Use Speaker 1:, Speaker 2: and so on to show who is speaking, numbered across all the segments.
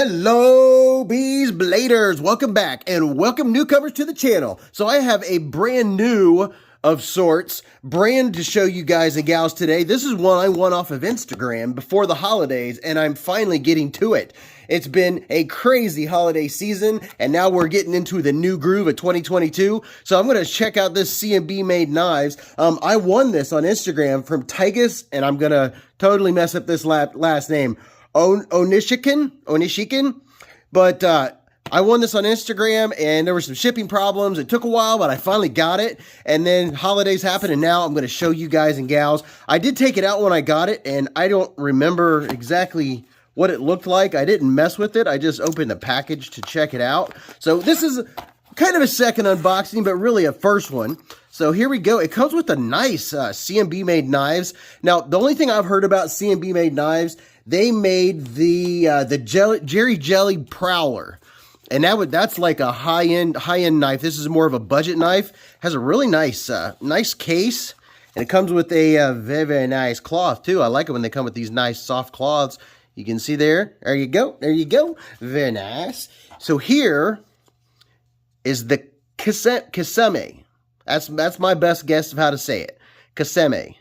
Speaker 1: Hello, Beez Bladers. Welcome back and welcome newcomers to the channel. So I have a brand new of sorts brand to show you guys and gals today. This is one I won off of Instagram before the holidays and I'm finally getting to it. It's been a crazy holiday season and now we're getting into the new groove of 2022. So I'm going to check out this CMB made knives. I won this on Instagram from Tiguass and I'm going to totally mess up this last name. Onishikin, but I won this on Instagram and there were some shipping problems. It took a while, but I finally got it. And then holidays happened and now I'm going to show you guys and gals. I did take it out when I got it and I don't remember exactly what it looked like. I didn't mess with it. I just opened the package to check it out. So this is kind of a second unboxing, but really a first one. So here we go. It comes with a nice CMB made knives. Now, the only thing I've heard about CMB made knives, they made the Jerry Jelly Prowler, and that's like a high-end knife. This is more of a budget knife. Has a really nice nice case, and it comes with a very nice cloth too. I like it when they come with these nice soft cloths. You can see there. There you go. There you go. Very nice. So here is the Kisame. That's my best guess of how to say it. Kisame.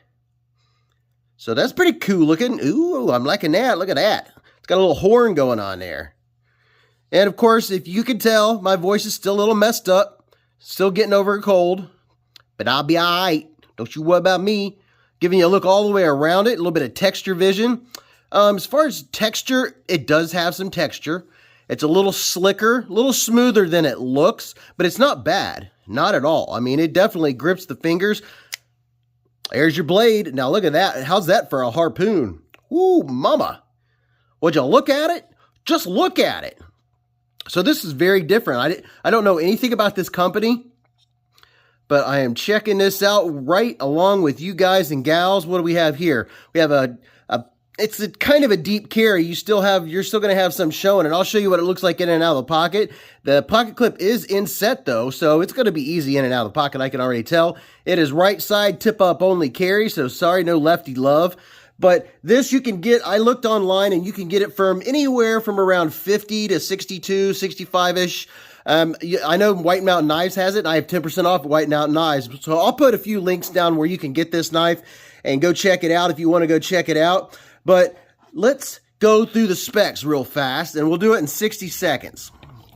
Speaker 1: So that's pretty cool looking. Ooh, I'm liking that. Look at that. It's got a little horn going on there. And of course, if you can tell, my voice is still a little messed up. Still getting over a cold. But I'll be all right. Don't you worry about me. Giving you a look all the way around it. A little bit of texture vision. As far as texture, it does have some texture. It's a little slicker, a little smoother than it looks. But it's not bad. Not at all. I mean, it definitely grips the fingers. There's your blade. Now look at that. How's that for a harpoon? Ooh, mama. Would you look at it? Just look at it. So this is very different. I don't know anything about this company, but I am checking this out right along with you guys and gals. What do we have here? We have it's a kind of a deep carry. You're still going to have some showing, and I'll show you what it looks like in and out of the pocket. The pocket clip is inset though, so it's going to be easy in and out of the pocket. I can already tell. It is right side tip up only carry, so sorry, no lefty love. But this you can get, I looked online and you can get it from anywhere from around 50 to 62, 65-ish. I know White Mountain Knives has it. And I have 10% off White Mountain Knives. So I'll put a few links down where you can get this knife and go check it out if you want to go check it out. But let's go through the specs real fast, and we'll do it in 60 seconds.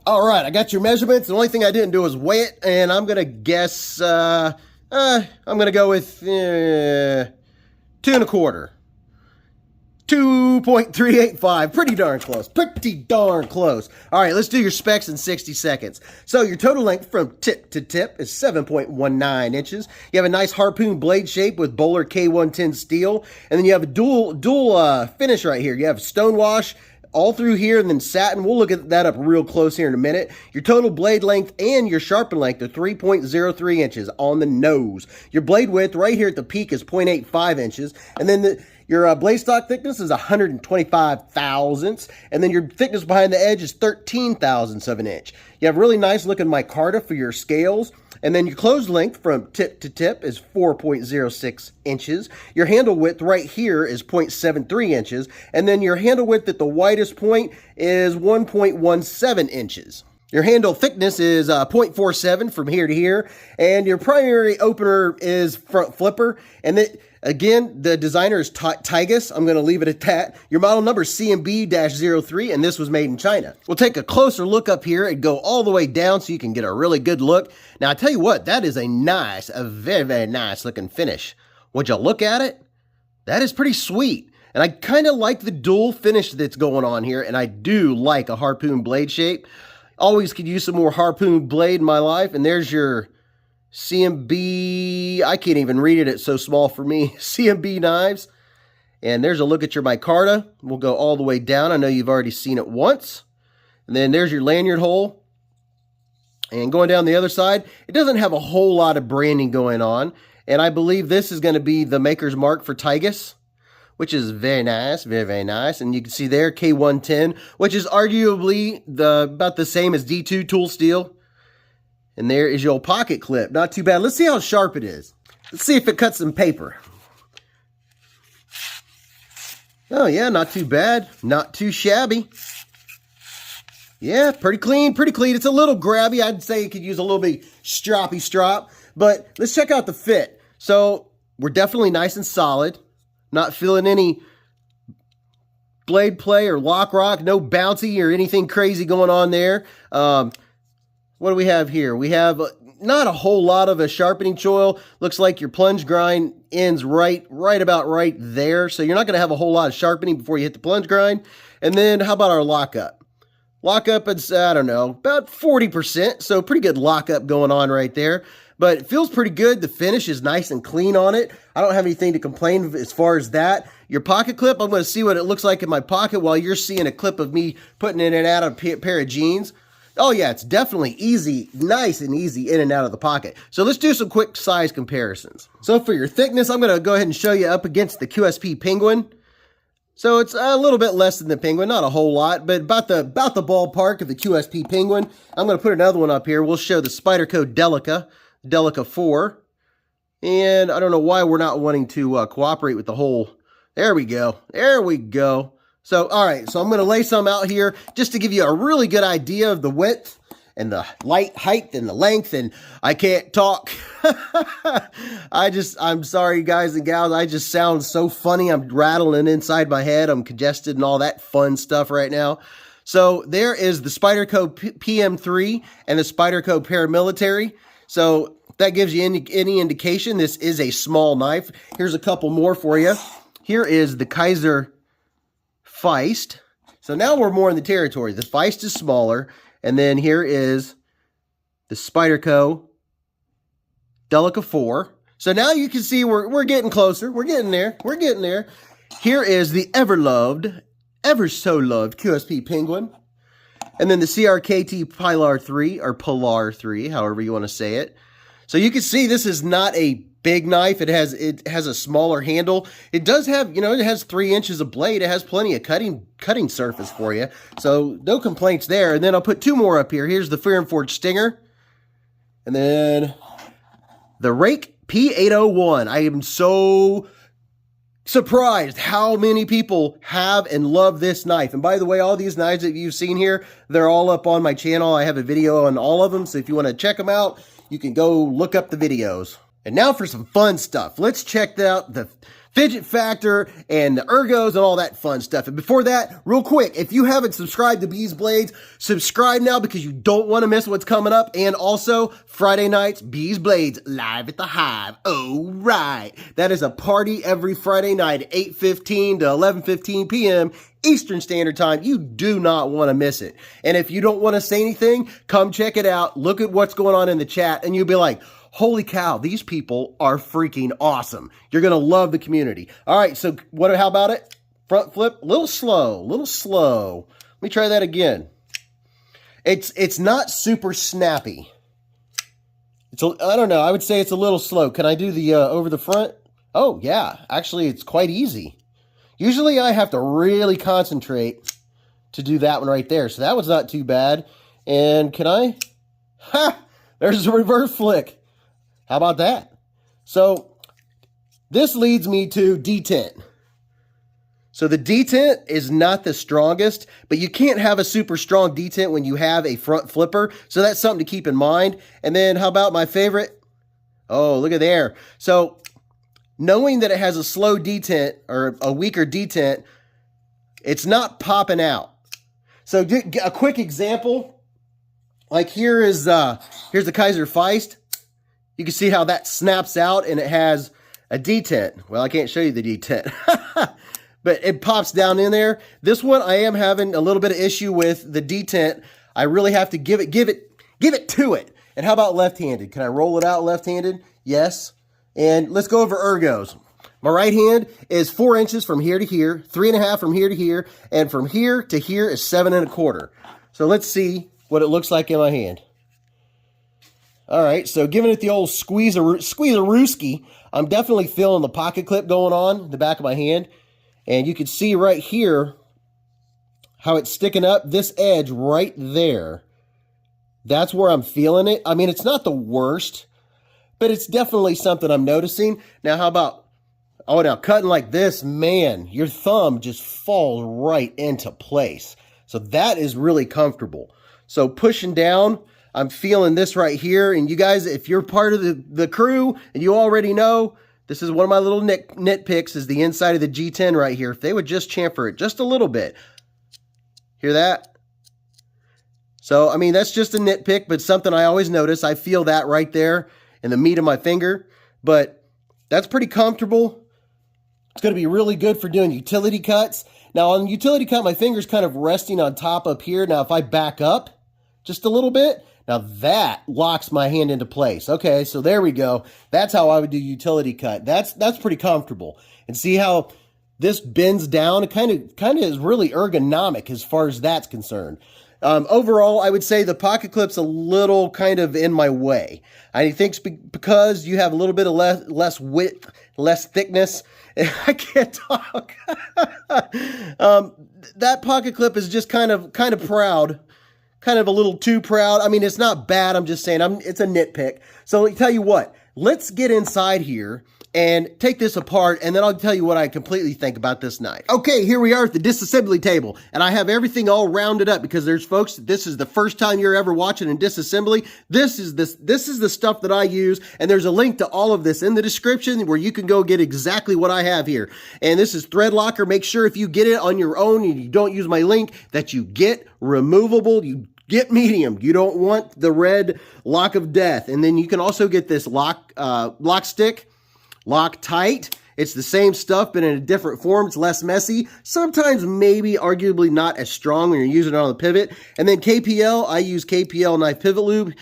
Speaker 1: All right, I got your measurements. The only thing I didn't do was weigh it, and I'm going to guess, I'm going to go with 2 1/4. 2.385, pretty darn close, pretty darn close. All right, let's do your specs in 60 seconds. So your total length from tip to tip is 7.19 inches. You have a nice harpoon blade shape with Bowler K110 steel, and then you have a dual finish right here. You have stonewash all through here and then satin. We'll look at that up real close here in a minute. Your total blade length and your sharpen length are 3.03 inches on the nose. Your blade width right here at the peak is 0.85 inches, and then your blade stock thickness is 125 thousandths, and then your thickness behind the edge is 13 thousandths of an inch. You have really nice looking micarta for your scales, and then your closed length from tip to tip is 4.06 inches. Your handle width right here is 0.73 inches, and then your handle width at the widest point is 1.17 inches. Your handle thickness is 0.47 from here to here, and your primary opener is front flipper, and again, the designer is Tiguass. I'm going to leave it at that. Your model number is CMB-03, and this was made in China. We'll take a closer look up here and go all the way down so you can get a really good look. Now, I tell you what, that is a very nice looking finish. Would you look at it? That is pretty sweet. And I kind of like the dual finish that's going on here, and I do like a harpoon blade shape. Always could use some more harpoon blade in my life, and there's your CMB, I can't even read it, it's so small for me, CMB knives. And there's a look at your micarta. We'll go all the way down. I know you've already seen it once. And then there's your lanyard hole. And going down the other side, it doesn't have a whole lot of branding going on. And I believe this is going to be the maker's mark for Tiguass, which is very nice, very nice. And you can see there, K110, which is arguably about the same as D2 tool steel. And there is your pocket clip. Not too bad. Let's see how sharp it is. Let's see if it cuts some paper. Oh yeah, not too bad. Not too shabby. Yeah, pretty clean, pretty clean. It's a little grabby. I'd say it could use a little bit stroppy strop, but let's check out the fit. So we're definitely nice and solid. Not feeling any blade play or lock rock, no bouncy or anything crazy going on there. What do we have here? We have not a whole lot of a sharpening choil. Looks like your plunge grind ends right about right there. So you're not going to have a whole lot of sharpening before you hit the plunge grind. And then how about our lockup? Lockup, it's, I don't know, about 40%. So pretty good lockup going on right there. But it feels pretty good. The finish is nice and clean on it. I don't have anything to complain of as far as that. Your pocket clip, I'm going to see what it looks like in my pocket while you're seeing a clip of me putting in and out of a pair of jeans. Oh yeah, it's definitely easy, nice and easy in and out of the pocket. So let's do some quick size comparisons. So for your thickness, I'm going to go ahead and show you up against the QSP Penguin. So it's a little bit less than the Penguin, not a whole lot, but about the ballpark of the QSP Penguin. I'm going to put another one up here. We'll show the Spyderco Delica, Delica 4. And I don't know why we're not wanting to cooperate with the whole. There we go. There we go. So, all right. So I'm going to lay some out here just to give you a really good idea of the width and the height and the length, and I can't talk. I'm sorry, guys and gals. I just sound so funny. I'm rattling inside my head. I'm congested and all that fun stuff right now. So there is the Spyderco PM3 and the Spyderco Paramilitary. So that gives you any indication this is a small knife. Here's a couple more for you. Here is the Kizer Feist. So now we're more in the territory. The Feist is smaller. And then here is the Spyderco Delica 4. So now you can see we're getting closer. We're getting there. We're getting there. Here is the ever so loved QSP Penguin. And then the CRKT Pilar 3, or Pilar 3, however you want to say it. So you can see this is not a big knife. It has a smaller handle. It does have, it has 3 inches of blade. It has plenty of cutting surface for you. So no complaints there. And then I'll put 2 more up here. Here's the Ferrum Forge Stinger. And then the Ruike P801. I am so surprised how many people have and love this knife. And by the way, all these knives that you've seen here, they're all up on my channel. I have a video on all of them. So if you want to check them out, you can go look up the videos. And now for some fun stuff. Let's check out the fidget factor and the ergos and all that fun stuff. And before that, real quick, if you haven't subscribed to Beez Blades, subscribe now because you don't want to miss what's coming up. And also, Friday nights, Beez Blades live at the Hive. Oh, right. That is a party every Friday night at 8:15 to 11:15 p.m. Eastern Standard Time. You do not want to miss it. And if you don't want to say anything, come check it out. Look at what's going on in the chat, and you'll be like, holy cow, these people are freaking awesome. You're going to love the community. All right, so how about it? Front flip, a little slow, a little slow. Let me try that again. It's not super snappy. I don't know, I would say it's a little slow. Can I do the over the front? Oh, yeah, actually, it's quite easy. Usually I have to really concentrate to do that one right there. So that one's not too bad. And can I? Ha! There's a reverse flick. How about that? So this leads me to detent. So the detent is not the strongest, but you can't have a super strong detent when you have a front flipper. So that's something to keep in mind. And then how about my favorite? Oh, look at there. So knowing that it has a slow detent or a weaker detent, it's not popping out. So a quick example, like here's the Kizer Feist. You can see how that snaps out and it has a detent. Well, I can't show you the detent, but it pops down in there. This one, I am having a little bit of issue with the detent. I really have to give it to it. And how about left-handed? Can I roll it out left-handed? Yes. And let's go over ergos. My right hand is 4 inches from here to here, 3.5 from here to here, and from here to here is 7.25. So let's see what it looks like in my hand. All right, so giving it the old squeeze-a-rooski, I'm definitely feeling the pocket clip going on in the back of my hand. And you can see right here how it's sticking up, this edge right there. That's where I'm feeling it. I mean, it's not the worst, but it's definitely something I'm noticing. Now, how about, now cutting like this, man, your thumb just falls right into place. So that is really comfortable. So pushing down, I'm feeling this right here. And you guys, if you're part of the crew and you already know, this is one of my little nitpicks is the inside of the G10 right here. If they would just chamfer it just a little bit. Hear that? So, I mean, that's just a nitpick, but something I always notice. I feel that right there in the meat of my finger. But that's pretty comfortable. It's going to be really good for doing utility cuts. Now, on utility cut, my finger's kind of resting on top up here. Now, if I back up just a little bit, now that locks my hand into place. Okay, so there we go. That's how I would do utility cut. That's pretty comfortable. And see how this bends down? It kind of is really ergonomic as far as that's concerned. Overall, I would say the pocket clip's a little kind of in my way. I think it's because you have a little bit of less width, less thickness. I can't talk. That pocket clip is just kind of proud. Kind of a little too proud. I mean, it's not bad. I'm just saying it's a nitpick. So let me tell you what, let's get inside here and take this apart, and then I'll tell you what I completely think about this knife. Okay, here we are at the disassembly table, and I have everything all rounded up because there's folks, this is the first time you're ever watching in disassembly. This is the stuff that I use, and there's a link to all of this in the description where you can go get exactly what I have here. And this is thread locker. Make sure if you get it on your own and you don't use my link that you get removable. You get medium. You don't want the red lock of death. And then you can also get this lock stick, Loctite. It's the same stuff, but in a different form. It's less messy. Sometimes maybe arguably not as strong when you're using it on the pivot. And then KPL, I use KPL knife pivot lube.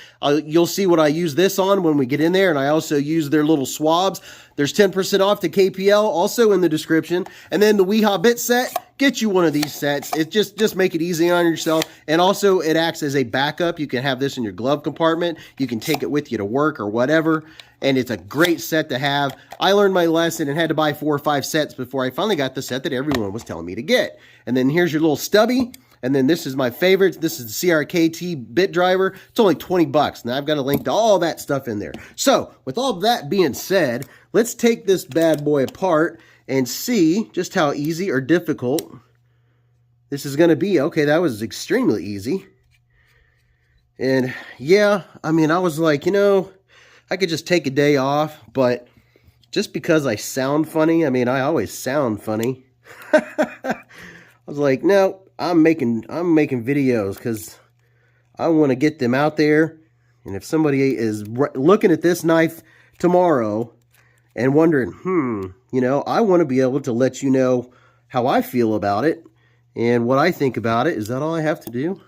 Speaker 1: You'll see what I use this on when we get in there. And I also use their little swabs. There's 10% off to KPL also in the description. And then the Weehaw bit set, get you one of these sets. It just make it easy on yourself. And also it acts as a backup. You can have this in your glove compartment. You can take it with you to work or whatever. And it's a great set to have. I learned my lesson and had to buy 4 or 5 sets before I finally got the set that everyone was telling me to get. And then here's your little stubby. And then this is my favorite. This is the CRKT Bit Driver. It's only 20 bucks. Now I've got a link to all that stuff in there. So with all that being said, let's take this bad boy apart and see just how easy or difficult this is going to be. Okay, that was extremely easy. And yeah, I mean, I was like, you know, I could just take a day off, but just because I sound funny, I mean, I always sound funny. I was like, no, I'm making videos because I want to get them out there. And if somebody is looking at this knife tomorrow and wondering, you know, I want to be able to let you know how I feel about it and what I think about it. Is that all I have to do?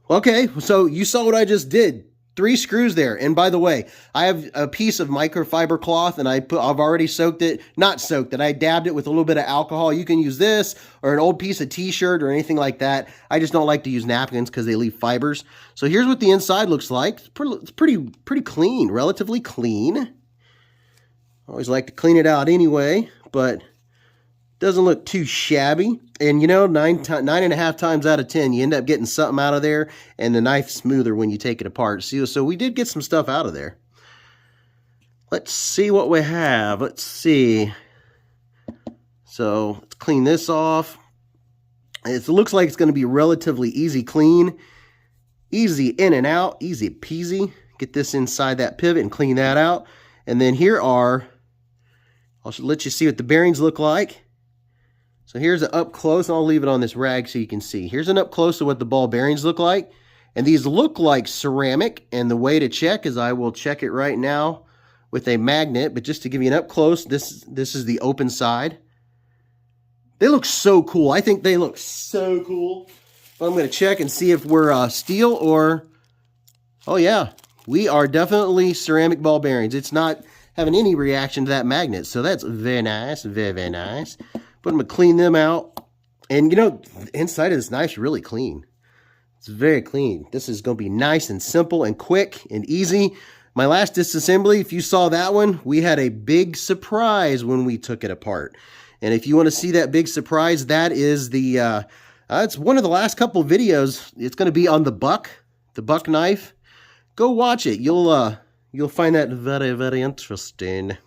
Speaker 1: Okay, so you saw what I just did. 3 screws there. And by the way, I have a piece of microfiber cloth and I've already soaked it. Not soaked it. I dabbed it with a little bit of alcohol. You can use this or an old piece of t-shirt or anything like that. I just don't like to use napkins because they leave fibers. So here's what the inside looks like. It's pretty clean, relatively clean. I always like to clean it out anyway, but doesn't look too shabby. And you know, 9.5 times out of 10, you end up getting something out of there, and the knife's smoother when you take it apart. So we did get some stuff out of there. Let's see what we have. Let's see. So let's clean this off. It looks like it's going to be relatively easy clean. Easy in and out. Easy peasy. Get this inside that pivot and clean that out. And then here are, I'll let you see what the bearings look like. So here's an up close, and I'll leave it on this rag so you can see. Here's an up close of what the ball bearings look like. And these look like ceramic, and the way to check is I will check it right now with a magnet, but just to give you an up close, this is the open side. They look so cool. I think they look so cool. But I'm going to check and see if we're steel or, oh yeah, we are definitely ceramic ball bearings. It's not having any reaction to that magnet, so that's very nice, very, very nice. But I'm going to clean them out. And you know, the inside of this knife's really clean. It's very clean. This is going to be nice and simple and quick and easy. My last disassembly, if you saw that one, we had a big surprise when we took it apart. And if you want to see that big surprise, that is the, it's one of the last couple of videos. It's going to be on the buck knife. Go watch it. You'll find that very, very interesting.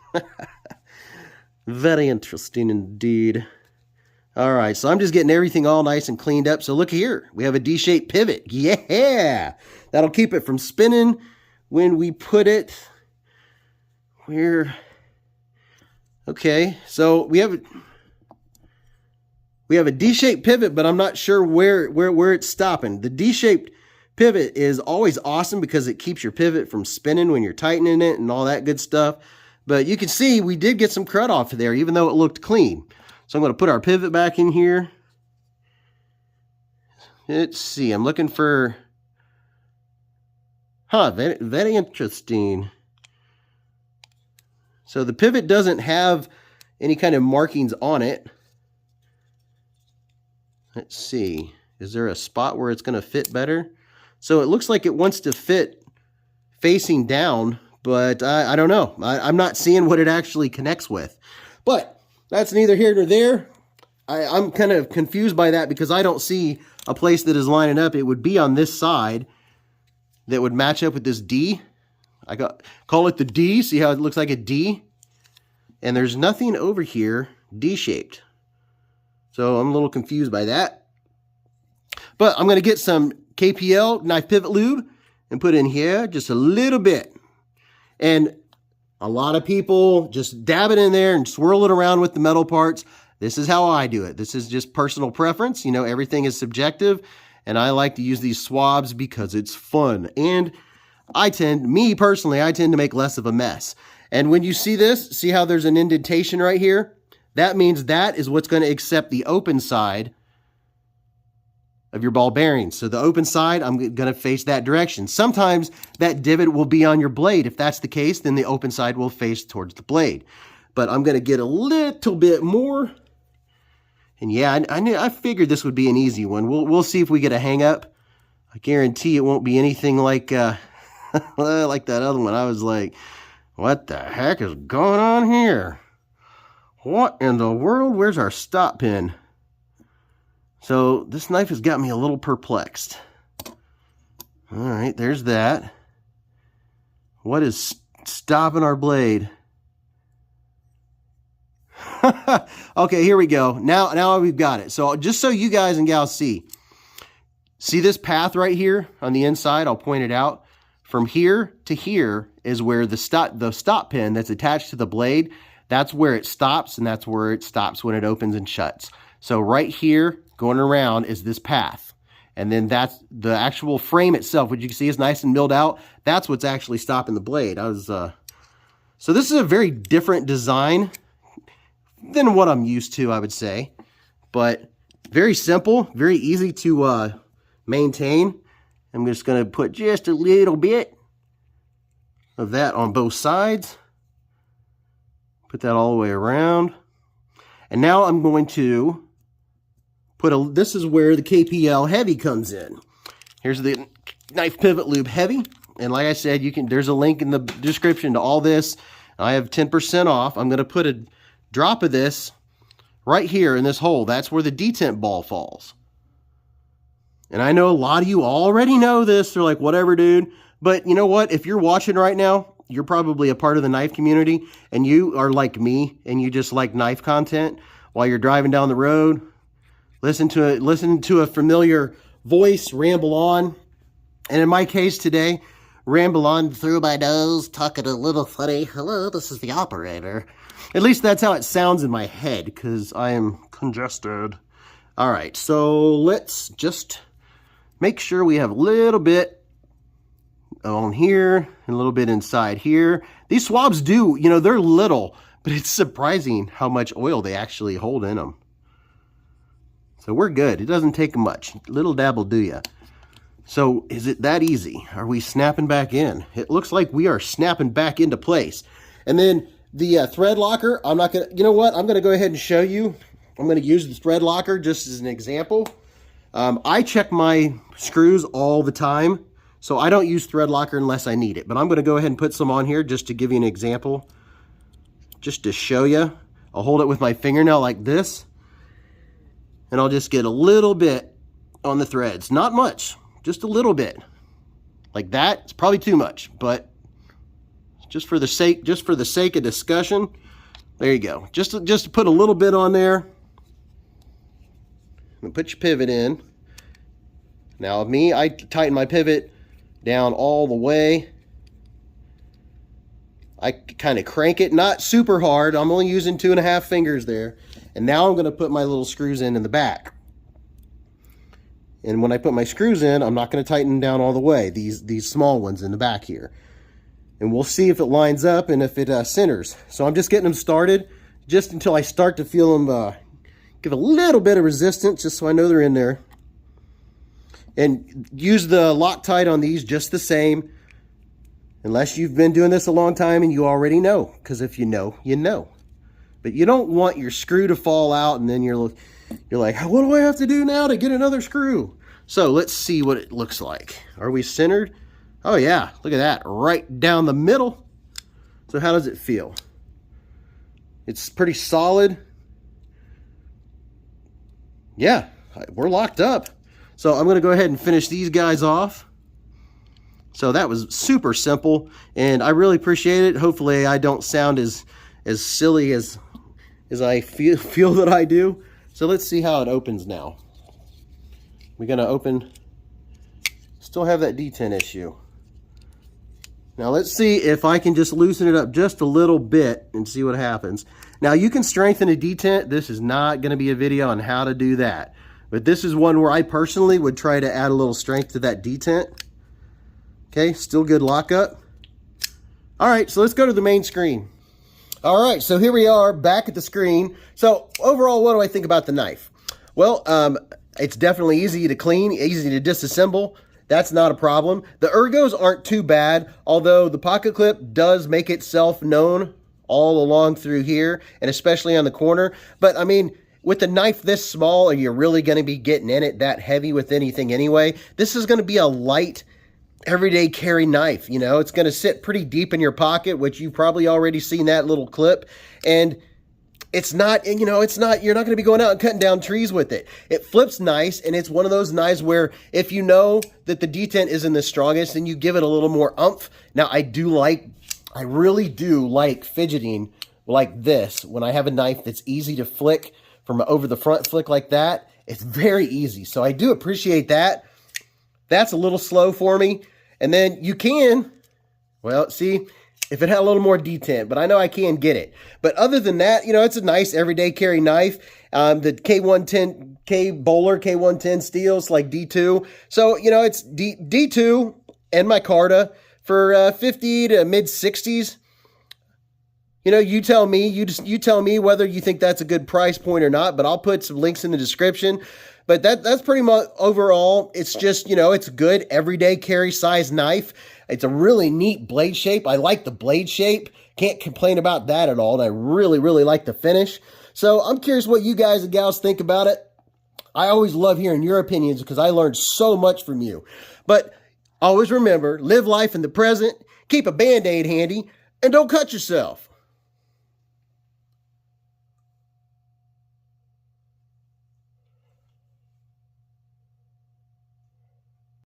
Speaker 1: Very interesting indeed. All right, so I'm just getting everything all nice and cleaned up. So look here, we have a D-shaped pivot. Yeah, that'll keep it from spinning when we put it where. Okay, so we have a D-shaped pivot, but I'm not sure where it's stopping. The D-shaped pivot is always awesome because it keeps your pivot from spinning when you're tightening it and all that good stuff. But you can see we did get some crud off of there, even though it looked clean. So I'm going to put our pivot back in here. Let's see, I'm looking for, very interesting. So the pivot doesn't have any kind of markings on it. Let's see, is there a spot where it's going to fit better? So it looks like it wants to fit facing down, but I don't know. I'm not seeing what it actually connects with. But that's neither here nor there. I'm kind of confused by that because I don't see a place that is lining up. It would be on this side that would match up with this D. Call it the D. See how it looks like a D? And there's nothing over here D-shaped. So I'm a little confused by that. But I'm going to get some KPL knife pivot lube and put in here just a little bit. And a lot of people just dab it in there and swirl it around with the metal parts. This is how I do it. This is just personal preference. You know, everything is subjective. And I like to use these swabs because it's fun. And me personally, I tend to make less of a mess. And when you see this, see how there's an indentation right here? That means that is what's going to accept the open side of your ball bearings. So the open side, I'm going to face that direction. Sometimes that divot will be on your blade. If that's the case, then the open side will face towards the blade. But I'm going to get a little bit more. And yeah, I figured this would be an easy one. We'll see if we get a hang up. I guarantee it won't be anything like like that other one. I was like, what the heck is going on here? What in the world? Where's our stop pin? So this knife has got me a little perplexed. All right, there's that. What is stopping our blade? Okay, here we go. Now we've got it. So just so you guys and gals see this path right here on the inside, I'll point it out. From here to here is where the stop pin that's attached to the blade, that's where it stops, and that's where it stops when it opens and shuts. So right here, going around, is this path. And then that's the actual frame itself, which you can see is nice and milled out. That's what's actually stopping the blade. So this is a very different design than what I'm used to, I would say. But very simple, very easy to maintain. I'm just going to put just a little bit of that on both sides. Put that all the way around. And now I'm going to put this is where the KPL heavy comes in. Here's the knife pivot lube heavy. And like I said, there's a link in the description to all this. I have 10% off. I'm going to put a drop of this right here in this hole. That's where the detent ball falls. And I know a lot of you already know this. They're like, whatever, dude. But you know what? If you're watching right now, you're probably a part of the knife community, and you are like me, and you just like knife content while you're driving down the road. Listen to a familiar voice ramble on. And in my case today, ramble on through my nose, talking a little funny. Hello, this is the operator. At least that's how it sounds in my head, because I am congested. All right, so let's just make sure we have a little bit on here and a little bit inside here. These swabs do, they're little, but it's surprising how much oil they actually hold in them. So we're good. It doesn't take much. Little dab will do ya. So is it that easy? Are we snapping back in? It looks like we are snapping back into place. And then the thread locker, I'm not going to, you know what? I'm going to go ahead and show you. I'm going to use the thread locker just as an example. I check my screws all the time, so I don't use thread locker unless I need it. But I'm going to go ahead and put some on here just to give you an example, just to show you. I'll hold it with my fingernail like this, and I'll just get a little bit on the threads. Not much, just a little bit. Like that. It's probably too much, but just for the sake of discussion, there you go. Just to put a little bit on there. and put your pivot in. Now me, I tighten my pivot down all the way. I kind of crank it, not super hard. I'm only using 2.5 fingers there. And now I'm going to put my little screws in the back. And when I put my screws in, I'm not going to tighten them down all the way, these small ones in the back here. And we'll see if it lines up and if it centers. So I'm just getting them started just until I start to feel them give a little bit of resistance, just so I know they're in there. And use the Loctite on these just the same, unless you've been doing this a long time and you already know. Because if you know, you know. But you don't want your screw to fall out and then you're like, what do I have to do now to get another screw? So let's see what it looks like. Are we centered? Oh yeah, look at that, right down the middle. So how does it feel? It's pretty solid. Yeah, we're locked up. So I'm gonna go ahead and finish these guys off. So that was super simple, and I really appreciate it. Hopefully I don't sound as silly as I feel that I do. So let's see how it opens now. We're gonna open, still have that detent issue. Now let's see if I can just loosen it up just a little bit and see what happens. Now you can strengthen a detent. This is not gonna be a video on how to do that. But this is one where I personally would try to add a little strength to that detent. Okay, still good lockup. All right, so let's go to the main screen. All right, so here we are back at the screen. So overall, what do I think about the knife? Well, it's definitely easy to clean, easy to disassemble. That's not a problem. The ergos aren't too bad, although the pocket clip does make itself known all along through here, and especially on the corner. But I mean, with a knife this small, are you really gonna be getting in it that heavy with anything anyway? This is gonna be a light, everyday carry knife. You know, it's going to sit pretty deep in your pocket, which you've probably already seen that little clip. And it's not, you know, it's not, you're not going to be going out and cutting down trees with it. It flips nice, and it's one of those knives where if you know that the detent isn't the strongest, then you give it a little more oomph. Now I really do like fidgeting like this when I have a knife that's easy to flick from over the front flick like that. It's very easy, so I do appreciate that. That's a little slow for me. And then you can, well, see, if it had a little more detent, but I know I can get it. But other than that, you know, it's a nice everyday carry knife. The K110, Bowler K110 steels like D2. So, you know, it's D2 and micarta for 50 to mid 60s. You know, you tell me, you tell me whether you think that's a good price point or not, but I'll put some links in the description. But that's pretty much overall. It's just, you know, it's a good everyday carry size knife. It's a really neat blade shape. I like the blade shape. Can't complain about that at all. And I really, really like the finish. So I'm curious what you guys and gals think about it. I always love hearing your opinions because I learned so much from you. But always remember, live life in the present, keep a Band-Aid handy, and don't cut yourself.